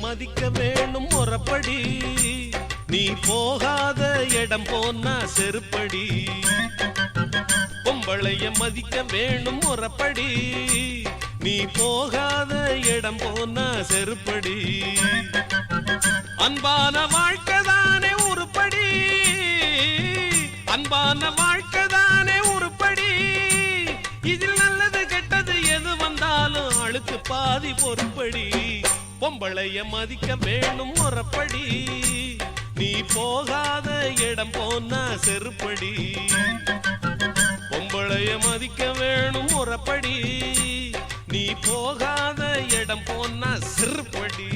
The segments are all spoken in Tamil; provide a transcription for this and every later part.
மதிக்க வேணும் முறப்படி நீ போகாத இடம் போனா செருப்படி பொம்பளைய மதிக்க வேணும் முறப்படி நீ போகாத இடம் போனா செருப்படி அன்பான வாழ்க்கைதானே உருப்படி அன்பான வாழ்க்கைதானே உருப்படி இதில் நல்லது கெட்டது எது வந்தாலும் அழுக்கு பாதி பொறுப்படி பொம்பளைய மதிக்க வேணும் முறப்படி நீ போகாத இடம் போனா செருப்படி பொம்பளைய மதிக்க வேணும் முறப்படி நீ போகாத இடம் போனா செருப்படி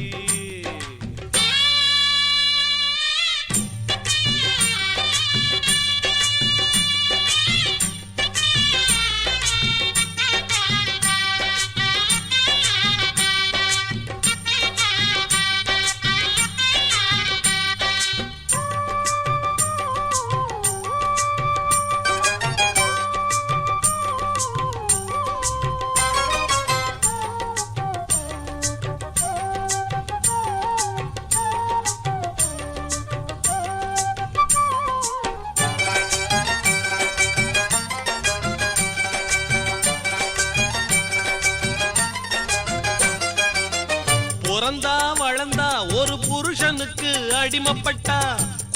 பிறந்தா வளர்ந்தா ஒரு புருஷனுக்கு அடிமைப்பட்டா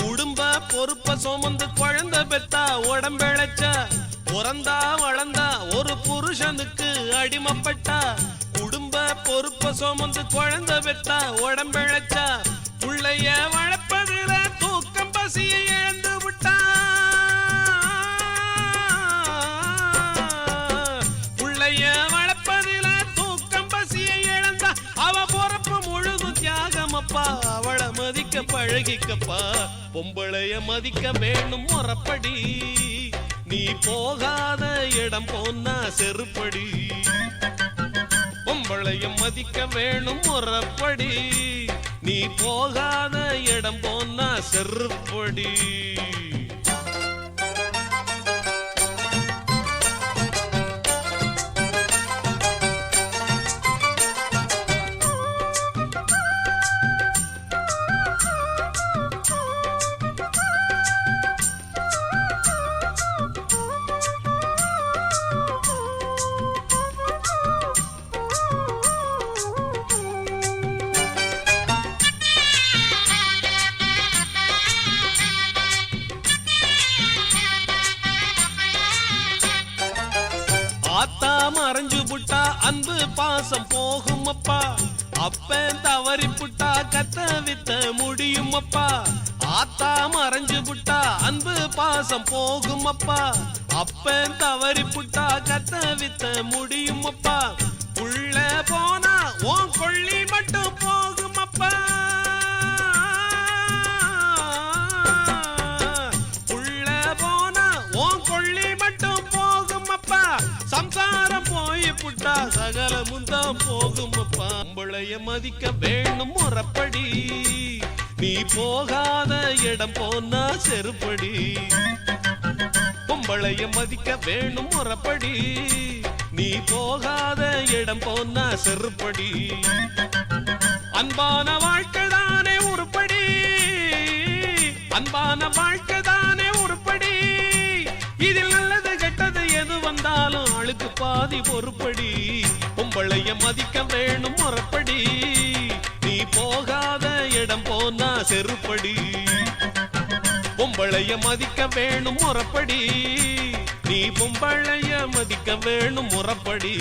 குடும்ப பொறுப்ப சுமந்து குழந்தை பெத்தா உடம்பிழைச்சா பிறந்தா வளர்ந்தா ஒரு புருஷனுக்கு அடிமைப்பட்டா குடும்ப பொறுப்ப சுமந்து குழந்தை பெத்தா உடம்பிழைச்சா புள்ளைய வளர்ப்பதில தூக்கம் பசியை இழந்து விட்டா புள்ளைய வளர்ப்பதில தூக்கம் பசியை இழந்தா அவ தியாகமப்பா அவளை மதிக்க பழகிக்கப்பா பொம்பளைய மதிக்க வேணும் முறப்படி நீ போகாத இடம் போனா செருப்படி பொம்பளைய மதிக்க வேணும் முறப்படி நீ போகாத இடம் போனா செருப்படி ஆத்தா மறைஞ்சு புட்டா அன்பு பாசம் போகும் அப்பா அப்பன் தவறி புட்டா கத்த வித்த முடியும் அப்பா ஆத்தா மறைஞ்சு புட்டா அன்பு பாசம் போகும் அப்பா அப்பன் தவறி புட்டா கத்த வித்த முடியும் அப்பா புள்ள போனா உன் கொள்ளி மட்டும் போகும் அப்பா புள்ள போனா உன் கொள்ளி மட்டும் போகும் அப்பா சம்சாரம் போய் புட்டா சகல முந்தம் போகும் அப்பா பொம்பளைய மதிக்க வேணும் முறப்படி நீ போகாத இடம் போனா செருப்படி பொம்பளைய மதிக்க வேணும் முறப்படி நீ போகாத இடம் போனா செருப்படி அன்பான வாழ்க்கைதானே உருப்படி அன்பான வாழ்க்கைதானே உருப்படி இதில் நல்லது கெட்டது எது வந்தாலும் அழுக்கு பாதி பொறுப்படி பொம்பளைய மதிக்க வேணும் முறப்படி நீ போகாத இடம் போனா செருப்படி பொம்பளைய மதிக்க வேணும் முறப்படி நீ பொம்பளைய மதிக்க வேணும் முறப்படி